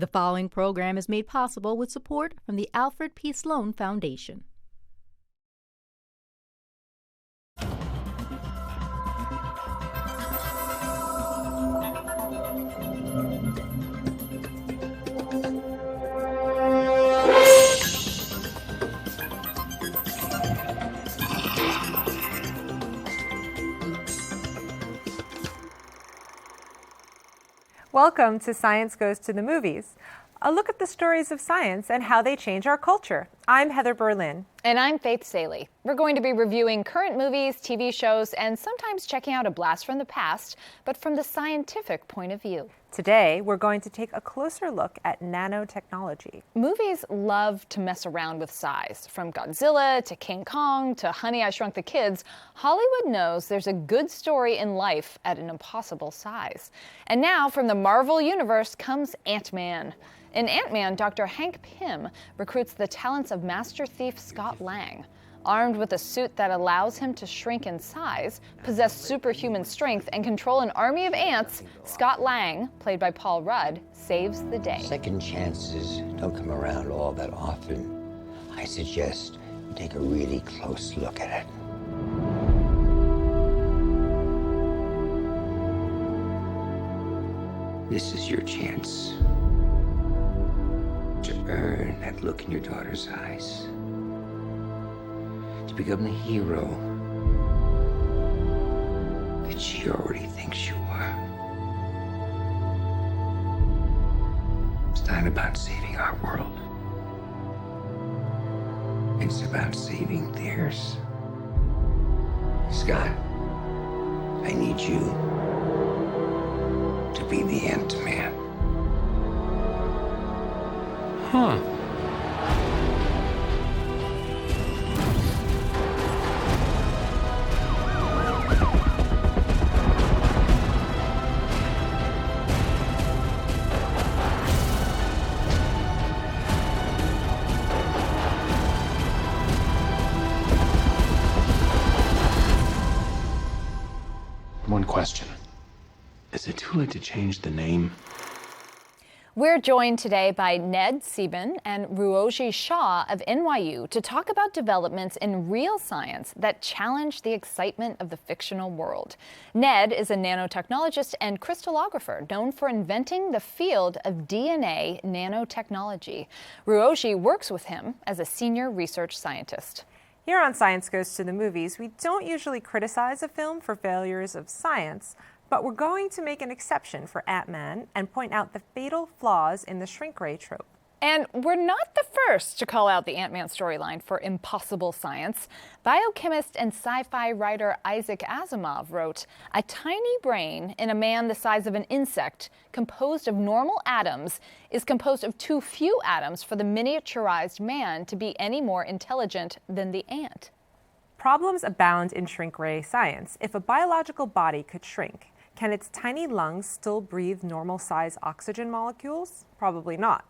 The following program is made possible with support from the Alfred P. Sloan Foundation. Welcome to Science Goes to the Movies, a look at the stories of science and how they change our culture. I'm Heather Berlin. And I'm Faith Salie. We're going to be reviewing current movies, TV shows, and sometimes checking out a blast from the past, but from the scientific point of view. Today, we're going to take a closer look at nanotechnology. Movies love to mess around with size. From Godzilla to King Kong to Honey, I Shrunk the Kids, Hollywood knows there's a good story in life at an impossible size. And now, from the Marvel Universe comes Ant-Man. In Ant-Man, Dr. Hank Pym recruits the talents of Master Thief Scott Lang. Armed with a suit that allows him to shrink in size, possess superhuman strength, and control an army of ants, Scott Lang, played by Paul Rudd, saves the day. Second chances don't come around all that often. I suggest you take a really close look at it. This is your chance to earn that look in your daughter's eyes, to become the hero that she already thinks you are. It's not about saving our world. It's about saving theirs. Scott, I need you to be the Ant-Man. Huh. One question. Is it too late to change the name? We're joined today by Ned Seeman and Ruojie Sha of NYU to talk about developments in real science that challenge the excitement of the fictional world. Ned is a nanotechnologist and crystallographer known for inventing the field of DNA nanotechnology. Ruojie works with him as a senior research scientist. Here on Science Goes to the Movies, we don't usually criticize a film for failures of science, but we're going to make an exception for Ant-Man and point out the fatal flaws in the shrink ray trope. And we're not the first to call out the Ant-Man storyline for impossible science. Biochemist and sci-fi writer Isaac Asimov wrote, "A tiny brain in a man the size of an insect, composed of normal atoms, is composed of too few atoms for the miniaturized man to be any more intelligent than the ant." Problems abound in shrink ray science. If a biological body could shrink, can its tiny lungs still breathe normal-size oxygen molecules? Probably not.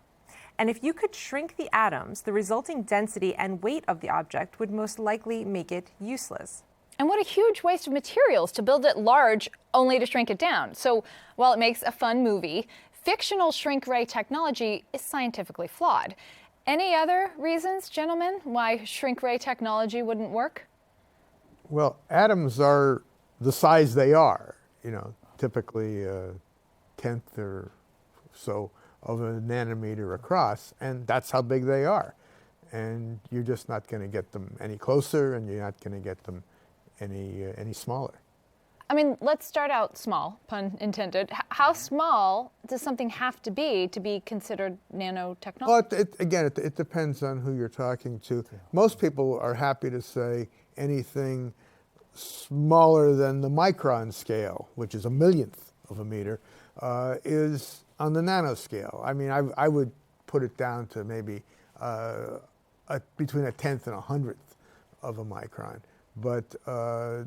And if you could shrink the atoms, the resulting density and weight of the object would most likely make it useless. And what a huge waste of materials to build it large only to shrink it down. So while it makes a fun movie, fictional shrink ray technology is scientifically flawed. Any other reasons, gentlemen, why shrink ray technology wouldn't work? Well, atoms are the size they are, typically a tenth or so of a nanometer across, and that's how big they are. And you're just not going to get them any closer, and you're not going to get them any smaller. I mean, let's start out small, pun intended. How small does something have to be considered nanotechnology? Well, it depends on who you're talking to. Most people are happy to say anything smaller than the micron scale, which is a millionth of a meter, is on the nanoscale. I mean, I would put it down to maybe between a tenth and a hundredth of a micron. But do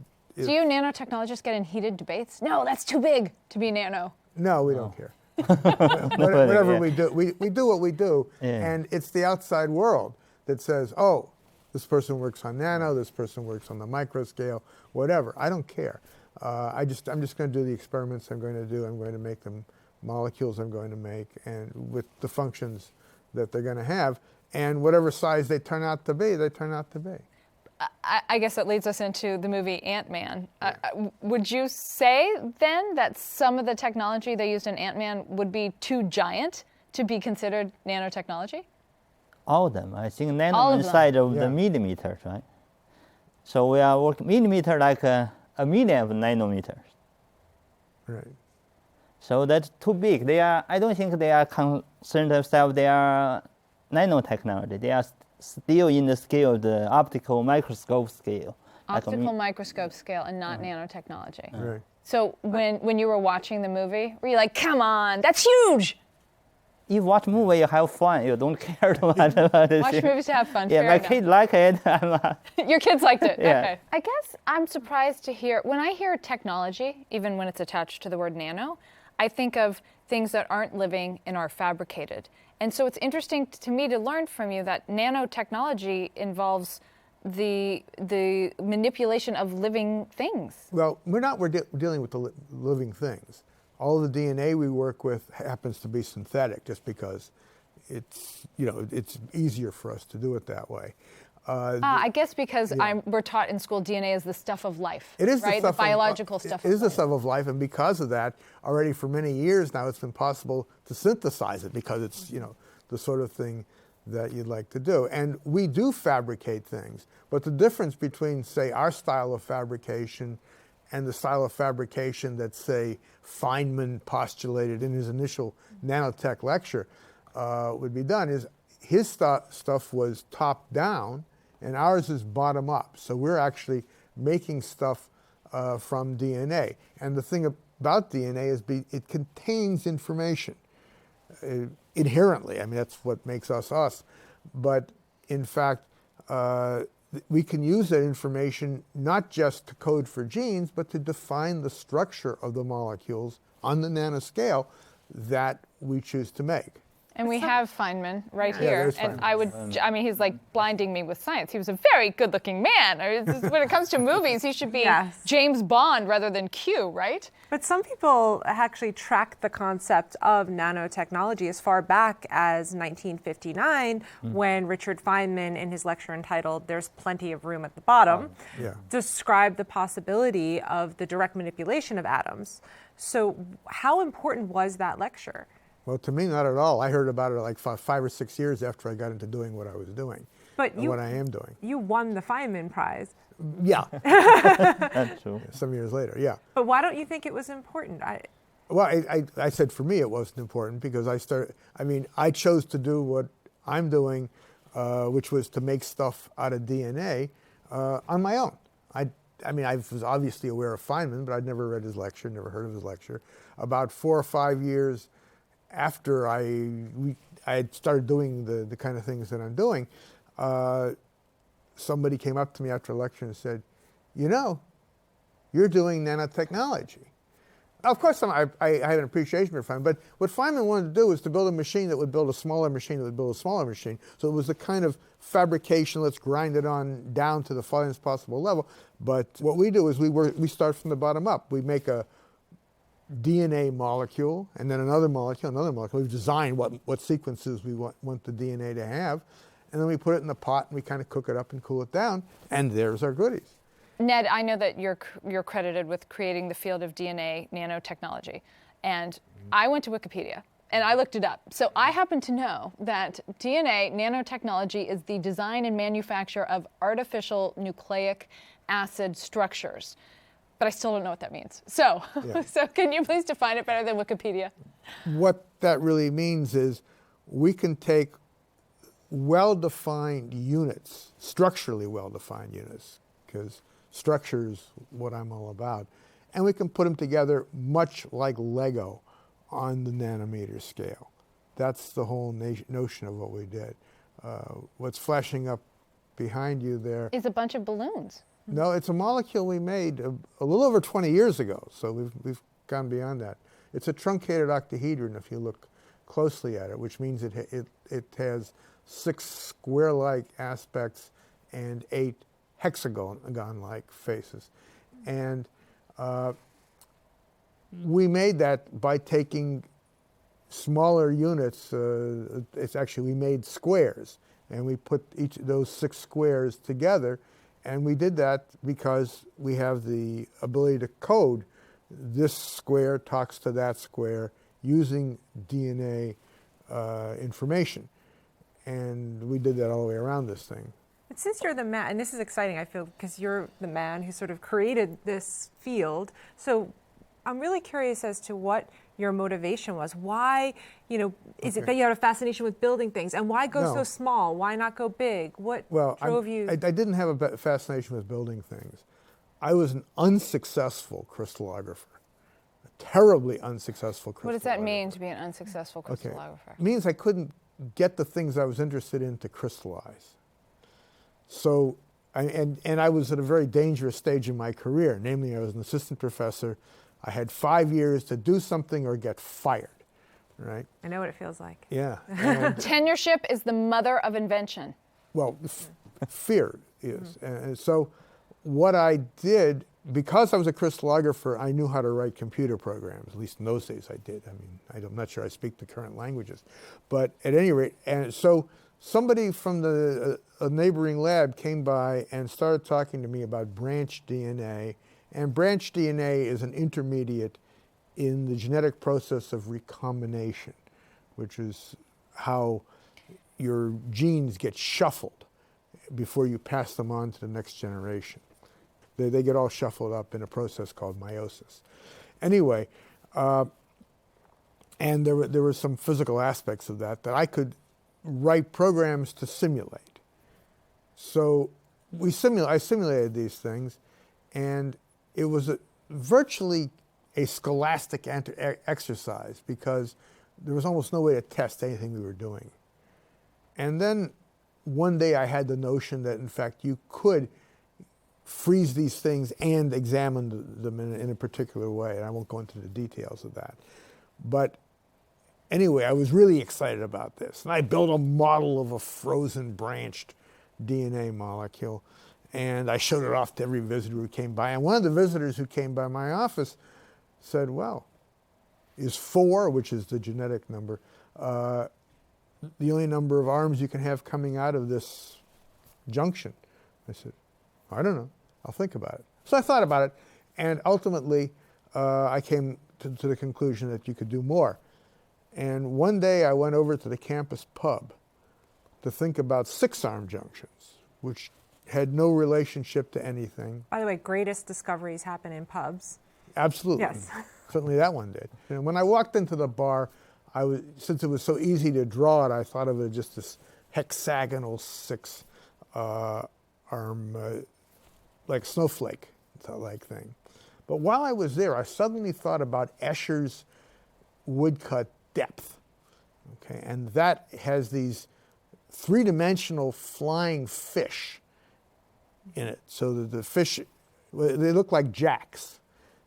you nanotechnologists get in heated debates? No, that's too big to be nano. No, we don't care. Whatever we do, we do what we do, and it's the outside world that says, oh, this person works on nano, this person works on the micro scale, whatever. I don't care. I'm just going to do the experiments I'm going to do. I'm going to make them molecules I'm going to make and with the functions that they're going to have. And whatever size they turn out to be, they turn out to be. I guess that leads us into the movie Ant-Man. Would you say then that some of the technology they used in Ant-Man would be too giant to be considered nanotechnology? All of them. I think nano inside of the millimeters, right? So we are working millimeter like a million of nanometers. Right. So that's too big. I don't think they are concerned themselves they are nanotechnology. They are still in the scale of the optical microscope scale. Optical microscope scale and not nanotechnology. Right. So when you were watching the movie, were you like, come on, that's huge? You watch movie, you have fun. You don't care too much about this. Watch movies to have fun. Yeah, fair my enough. kids like it. Your kids liked it. Yeah. Okay. I guess I'm surprised to hear, when I hear technology, even when it's attached to the word nano, I think of things that aren't living and are fabricated. And so it's interesting to me to learn from you that nanotechnology involves the manipulation of living things. Well, we're dealing with the living things. All the DNA we work with happens to be synthetic, just because it's easier for us to do it that way. I guess because we're taught in school DNA is the stuff of life. It is right? the stuff biological of, stuff. It is the stuff of life, and because of that, already for many years now, it's been possible to synthesize it because it's the sort of thing that you'd like to do. And we do fabricate things, but the difference between, say, our style of fabrication and the style of fabrication that, say, Feynman postulated in his initial nanotech lecture would be done is his stuff was top down and ours is bottom up. So we're actually making stuff from DNA. And the thing about DNA is it contains information inherently. I mean, that's what makes us us. But in fact, we can use that information not just to code for genes, but to define the structure of the molecules on the nanoscale that we choose to make. And we have Feynman right here. there's And Feynman. he's like blinding me with science. He was a very good looking man. When it comes to movies, he should be James Bond rather than Q, right? But some people actually track the concept of nanotechnology as far back as 1959, when Richard Feynman, in his lecture entitled "There's Plenty of Room at the Bottom," described the possibility of the direct manipulation of atoms. So how important was that lecture? Well, to me, not at all. I heard about it like 5 or 6 years after I got into doing what I was doing, what I am doing. You won the Feynman Prize. Yeah. That's true. Some years later, yeah. But why don't you think it was important? Well, I said for me it wasn't important because I chose to do what I'm doing, which was to make stuff out of DNA on my own. I was obviously aware of Feynman, but I'd never read his lecture, never heard of his lecture. About 4 or 5 years after I had started doing the kind of things that I'm doing, somebody came up to me after a lecture and said, you're doing nanotechnology. Of course, I have an appreciation for Feynman, but what Feynman wanted to do was to build a machine that would build a smaller machine that would build a smaller machine. So it was the kind of fabrication, let's grind it on down to the finest possible level. But what we do is we start from the bottom up. We make a DNA molecule, and then another molecule. We've designed what sequences we want the DNA to have, and then we put it in the pot and we kind of cook it up and cool it down, and there's our goodies. Ned, I know that you're credited with creating the field of DNA nanotechnology, and I went to Wikipedia and I looked it up. So I happen to know that DNA nanotechnology is the design and manufacture of artificial nucleic acid structures. But I still don't know what that means. So, so can you please define it better than Wikipedia? What that really means is we can take well-defined units, structurally well-defined units, because structure is what I'm all about, and we can put them together much like Lego on the nanometer scale. That's the whole notion of what we did. What's flashing up behind you there is a bunch of balloons. No, it's a molecule we made a little over 20 years ago, so we've gone beyond that. It's a truncated octahedron if you look closely at it, which means it has 6 square-like aspects and 8 hexagon-like faces. And we made that by taking smaller units, it's actually, we made squares, and we put each of those 6 squares together, and we did that because we have the ability to code this square talks to that square using DNA information. And we did that all the way around this thing. But since you're the man, and this is exciting, I feel, because you're the man who sort of created this field, so I'm really curious as to what your motivation was. Why, is it that you had a fascination with building things? And why go so small? Why not go big? What drove you? I didn't have a fascination with building things. I was an unsuccessful crystallographer, a terribly unsuccessful crystallographer. What does that mean, to be an unsuccessful crystallographer? It means I couldn't get the things I was interested in to crystallize. So, and I was at a very dangerous stage in my career. Namely, I was an assistant professor. I had 5 years to do something or get fired, right? I know what it feels like. Yeah. Tenureship is the mother of invention. Well, fear is. And so what I did, because I was a crystallographer, I knew how to write computer programs. At least in those days I did. I mean, I'm not sure I speak the current languages. But at any rate, and so somebody from a neighboring lab came by and started talking to me about branched DNA. And branched DNA is an intermediate in the genetic process of recombination, which is how your genes get shuffled before you pass them on to the next generation. They get all shuffled up in a process called meiosis. Anyway, and there were some physical aspects of that I could write programs to simulate. So I simulated these things, and it was virtually a scholastic exercise because there was almost no way to test anything we were doing. And then one day I had the notion that, in fact, you could freeze these things and examine them in a particular way. And I won't go into the details of that. But anyway, I was really excited about this. And I built a model of a frozen branched DNA molecule. And I showed it off to every visitor who came by. And one of the visitors who came by my office said, well, is 4, which is the genetic number, the only number of arms you can have coming out of this junction? I said, I don't know. I'll think about it. So I thought about it, and ultimately I came to the conclusion that you could do more. And one day I went over to the campus pub to think about 6-arm junctions, which had no relationship to anything. By the way, greatest discoveries happen in pubs. Absolutely. Yes. Certainly that one did. And when I walked into the bar, since it was so easy to draw it, I thought of it just this hexagonal 6-arm, like snowflake-like thing. But while I was there, I suddenly thought about Escher's woodcut depth. Okay, and that has these 3-dimensional flying fish in it, so that the fish, they look like jacks.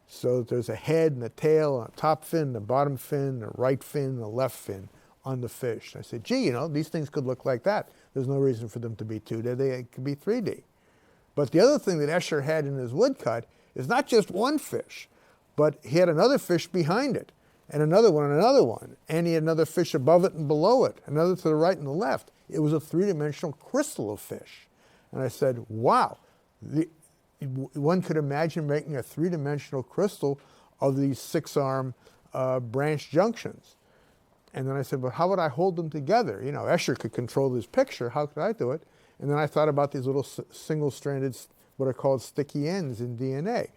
So there's a head and a tail, a top fin, a bottom fin, a right fin, a left fin on the fish. And I said, gee, these things could look like that. There's no reason for them to be 2D, they could be 3D. But the other thing that Escher had in his woodcut is not just one fish, but he had another fish behind it, and another one, and another one. And he had another fish above it and below it, another to the right and the left. It was a 3-dimensional crystal of fish. And I said, wow, one could imagine making a 3-dimensional crystal of these 6-arm branch junctions. And then I said, well, how would I hold them together? Escher could control this picture. How could I do it? And then I thought about these little single-stranded, what are called sticky ends in DNA.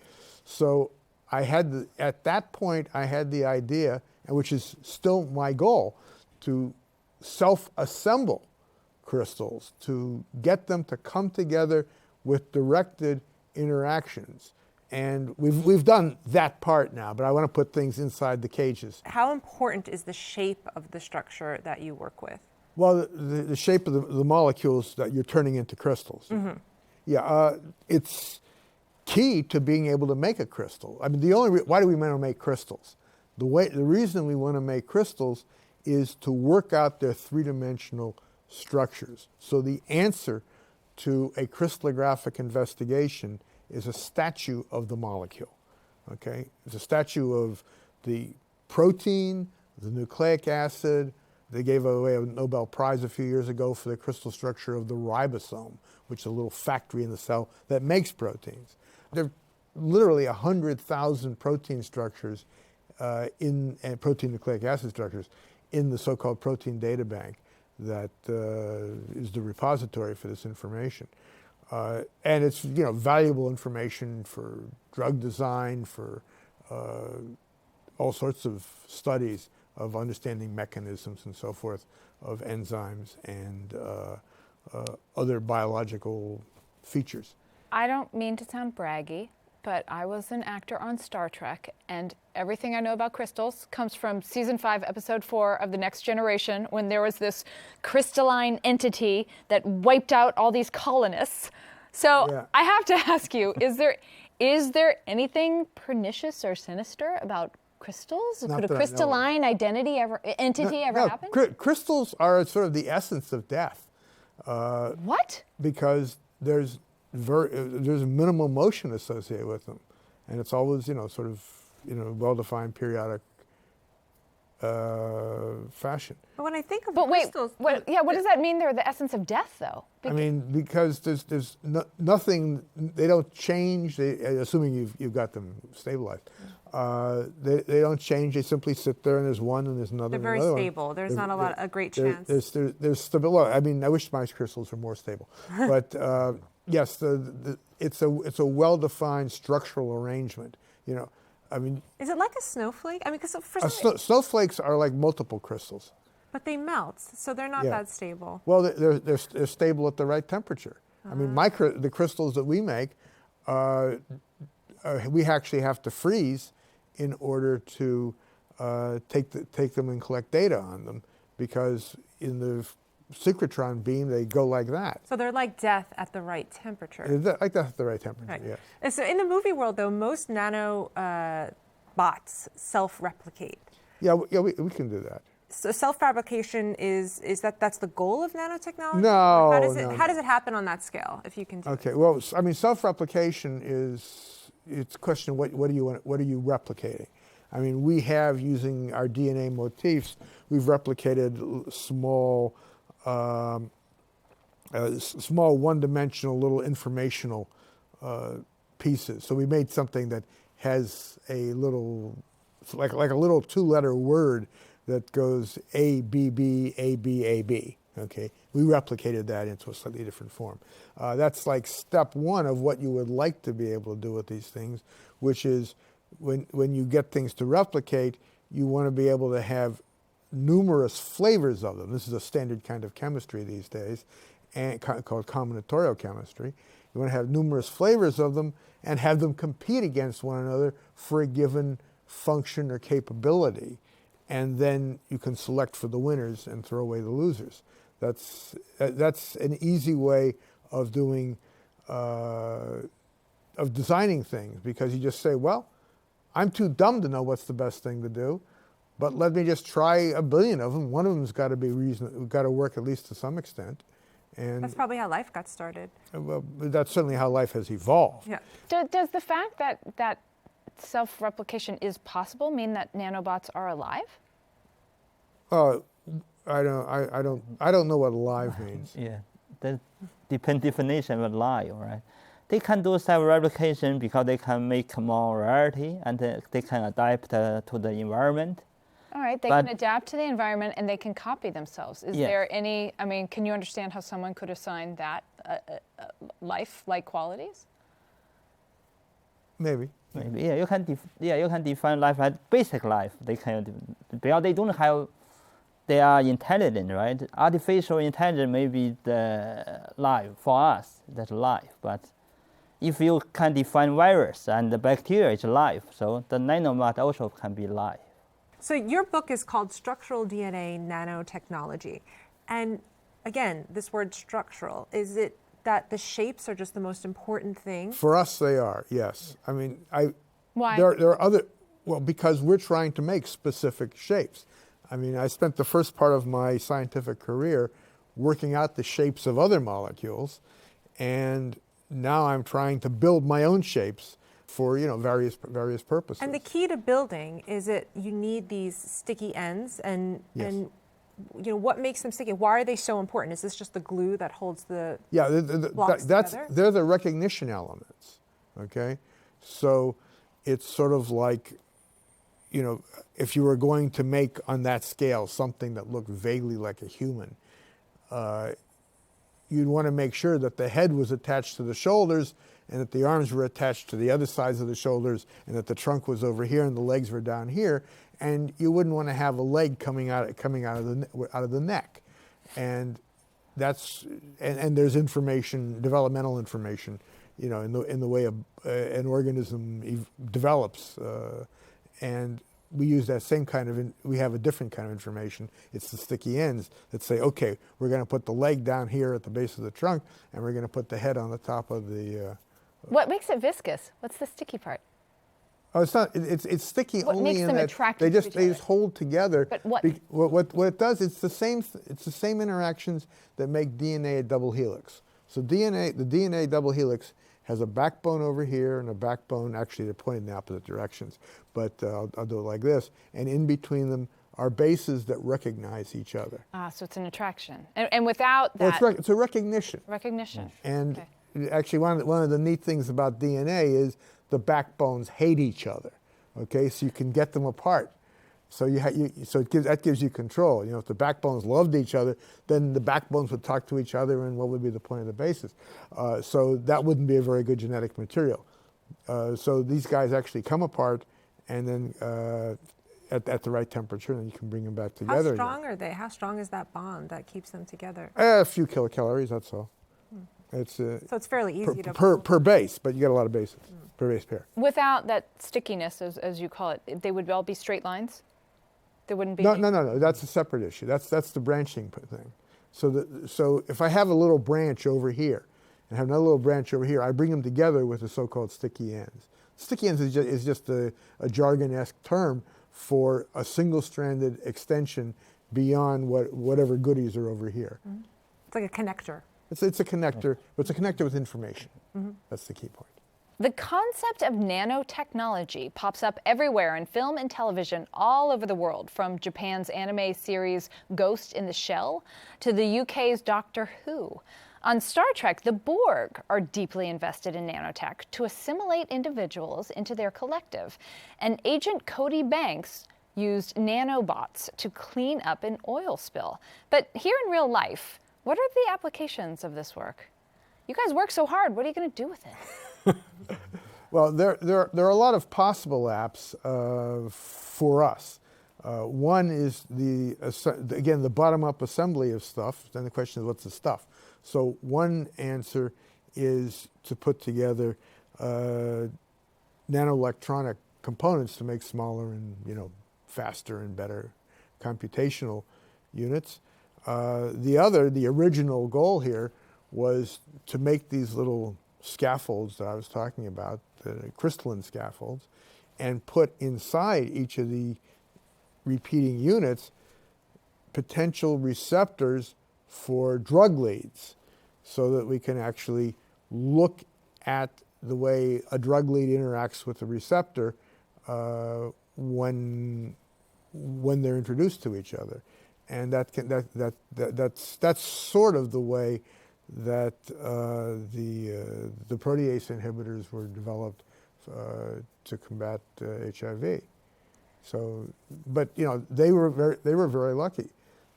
So at that point, I had the idea, and which is still my goal, to self-assemble crystals, to get them to come together with directed interactions. And we've done that part now, but I want to put things inside the cages. How important is the shape of the structure that you work with? Well, the shape of the molecules that you're turning into crystals. Mm-hmm. Yeah, it's key to being able to make a crystal. I mean, why do we want to make crystals? The reason we want to make crystals is to work out their 3-dimensional structures. So the answer to a crystallographic investigation is a statue of the molecule. Okay, it's a statue of the protein, the nucleic acid. They gave away a Nobel Prize a few years ago for the crystal structure of the ribosome, which is a little factory in the cell that makes proteins. There are literally 100,000 protein structures and protein nucleic acid structures in the so-called protein data bank that is the repository for this information. And it's valuable information for drug design, for all sorts of studies of understanding mechanisms and so forth of enzymes and other biological features. I don't mean to sound braggy, but I was an actor on Star Trek, and everything I know about crystals comes from season 5, episode 4 of The Next Generation, when there was this crystalline entity that wiped out all these colonists. So Yeah. I have to ask you, is there anything pernicious or sinister about crystals? Not Could a that I know of. crystalline entity ever happen? Crystals are sort of the essence of death What? because there's minimal motion associated with them, and it's always sort of well-defined periodic fashion. But when I think of But wait, crystals, what does that mean? They're the essence of death, though. I mean, because there's nothing. They don't change. Assuming you've got them stabilized, they don't change. They simply sit there, and there's one, and there's another. they're very another one. stable. There's not a great chance. There's stability. Well, I mean, I wish my crystals were more stable, but yes, it's a well-defined structural arrangement. I mean, Is it like a snowflake? I mean, because for some, snowflakes are like multiple crystals. but they melt, so they're not Yeah. that stable. Well, they're stable at the right temperature. I mean, the crystals that we make, we actually have to freeze in order to take them and collect data on them, because in the synchrotron beam they go like that. So they're like death at the right temperature. Like that's the right temperature. Right. Yes. And so in the movie world, though, most nano bots self-replicate. Yeah, we can do that. So self-fabrication is that's the goal of nanotechnology? No, Or how does no. it happen on that scale, if you can do Okay. it? Well, I mean, self-replication it's a question of what are you replicating? I mean, we have, using our DNA motifs, we've replicated small one-dimensional little informational pieces. So we made something that has a little, like a little 2-letter word that goes A, B, B, A, B, A, B. Okay, we replicated that into a slightly different form. That's like step 1 of what you would like to be able to do with these things, which is when you get things to replicate, you want to be able to have numerous flavors of them. This is a standard kind of chemistry these days, and called combinatorial chemistry. You want to have numerous flavors of them and have them compete against one another for a given function or capability, and then you can select for the winners and throw away the losers. That's an easy way of doing of designing things, because you just say, well, I'm too dumb to know what's the best thing to do, but let me just try a billion of them. One of them's got to be got to work at least to some extent, and That's probably how life got started. well, that's certainly how life has evolved. Yeah. Does the fact that self-replication is possible mean that nanobots are alive? I don't know what alive means. Yeah, that depends definition of life, right? They can do self-replication because they can make more variety and they can adapt to the environment. All right, they But- can adapt to the environment and they can copy themselves. Is Yeah. there any, I mean, can you understand how someone could assign that life-like qualities? Maybe. Maybe, yeah, you can define life as basic life. They can, because they don't have, they are intelligent, right? Artificial intelligence may be the life for us. That's life, but if you can define virus and the bacteria is life, so the nanobot also can be life. So your book is called Structural DNA Nanotechnology. And again, this word structural, is it that the shapes are just the most important thing? For us, they are, yes. I mean, Why? there are other, well, because we're trying to make specific shapes. I mean, I spent the first part of my scientific career working out the shapes of other molecules, and now I'm trying to build my own shapes for various purposes. And the key to building is that you need these sticky ends, and Yes. and what makes them sticky? Why are they so important? Is this just the glue that holds the blocks together? They're the recognition elements. Okay, so it's sort of like, if you were going to make on that scale something that looked vaguely like a human, you'd want to make sure that the head was attached to the shoulders and that the arms were attached to the other sides of the shoulders and that the trunk was over here and the legs were down here, and you wouldn't want to have a leg coming out of the neck. And there's information, developmental information, in the way an organism develops, and we use that same kind of, we have a different kind of information. It's the sticky ends that say, okay, we're going to put the leg down here at the base of the trunk, and we're going to put the head on the top of the... What makes it viscous? What's the sticky part? Oh, it's not. It's sticky what only makes in them that attractive they to each just other? hold together. But what? What it does? It's the same interactions that make DNA a double helix. So the DNA double helix has a backbone over here and a backbone. Actually, they're pointing in the opposite directions. But I'll do it like this. And in between them are bases that recognize each other. So it's an attraction, and without that, It's a recognition. recognition. And Okay. actually, one of the neat things about DNA is the backbones hate each other. Okay, so you can get them apart. So that gives you control. If the backbones loved each other, then the backbones would talk to each other, and what would be the point of the bases? So that wouldn't be a very good genetic material. So these guys actually come apart, and then at the right temperature, and you can bring them back together. How strong are they? How strong is that bond that keeps them together? A few kilocalories, that's all. So it's fairly easy to... per base, but you get a lot of bases, per base pair. Without that stickiness, as you call it, they would all be straight lines? There wouldn't be... No, that's a separate issue. That's the branching thing. So if I have a little branch over here and have another little branch over here, I bring them together with the so-called sticky ends. Sticky ends is just a jargon-esque term for a single-stranded extension beyond whatever goodies are over here. Mm-hmm. It's like a connector. It's a connector, but it's a connector with information. Mm-hmm. That's the key point. The concept of nanotechnology pops up everywhere in film and television all over the world, from Japan's anime series Ghost in the Shell to the UK's Doctor Who. On Star Trek, the Borg are deeply invested in nanotech to assimilate individuals into their collective. And Agent Cody Banks used nanobots to clean up an oil spill. But here in real life, what are the applications of this work? You guys work so hard. What are you going to do with it? Well, there are a lot of possible apps for us. One is again the bottom-up assembly of stuff. Then the question is, what's the stuff? So one answer is to put together nanoelectronic components to make smaller and faster and better computational units. The original goal here was to make these little scaffolds that I was talking about, the crystalline scaffolds, and put inside each of the repeating units potential receptors for drug leads, so that we can actually look at the way a drug lead interacts with the receptor when they're introduced to each other. And that's sort of the way that the protease inhibitors were developed to combat HIV. So, but they were very lucky.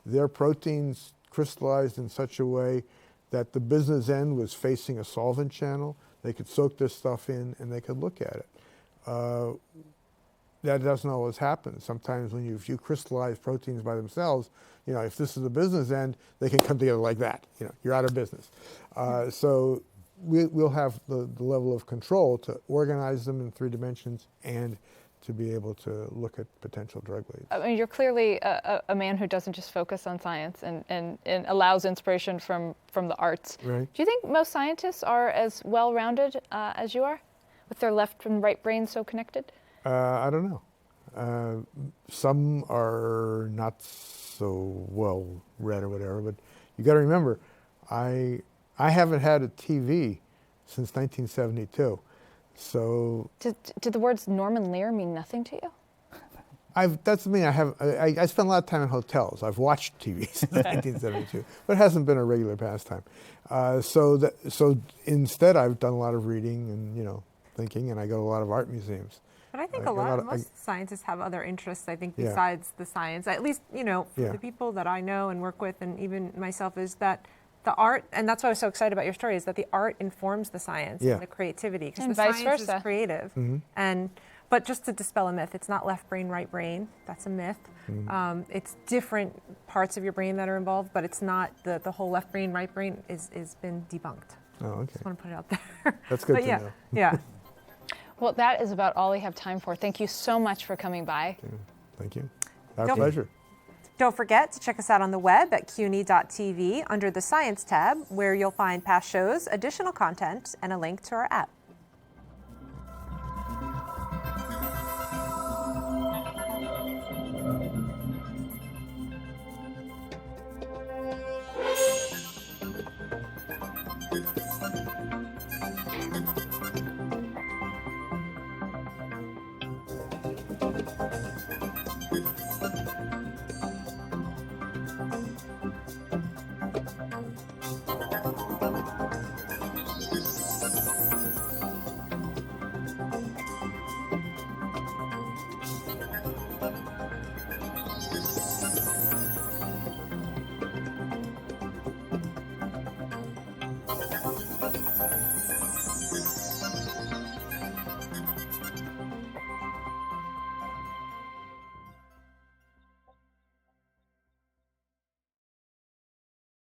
Their proteins crystallized in such a way that the business end was facing a solvent channel. They could soak this stuff in and they could look at it. That doesn't always happen. Sometimes when if you crystallize proteins by themselves, if this is the business end, they can come together like that. You're out of business. So we'll have the level of control to organize them in 3 dimensions and to be able to look at potential drug leads. I mean, you're clearly a man who doesn't just focus on science and allows inspiration from the arts. Right. Do you think most scientists are as well-rounded as you are, with their left and right brains so connected? I don't know. Some are not so well read or whatever, but you got to remember, I haven't had a TV since 1972. So Did the words Norman Lear mean nothing to you? that's the thing. I spent a lot of time in hotels. I've watched TV since 1972, but it hasn't been a regular pastime. So instead, I've done a lot of reading and thinking, and I go to a lot of art museums. But I think most scientists have other interests, I think, Yeah. besides the science. At least, for Yeah. the people that I know and work with, and even myself, is that the art, and that's why I was so excited about your story, is that the art informs the science Yeah. and the creativity. Because And the vice science versa. is creative. But just to dispel a myth, it's not left brain, right brain. That's a myth. It's different parts of your brain that are involved, but it's not the whole left brain, right brain is been debunked. Oh, okay. Just want to put it out there. That's good But to yeah, know. yeah. Well, that is about all we have time for. Thank you so much for coming by. Thank you. Our Don't- pleasure. Don't forget to check us out on the web at CUNY.tv under the Science tab, where you'll find past shows, additional content, and a link to our app.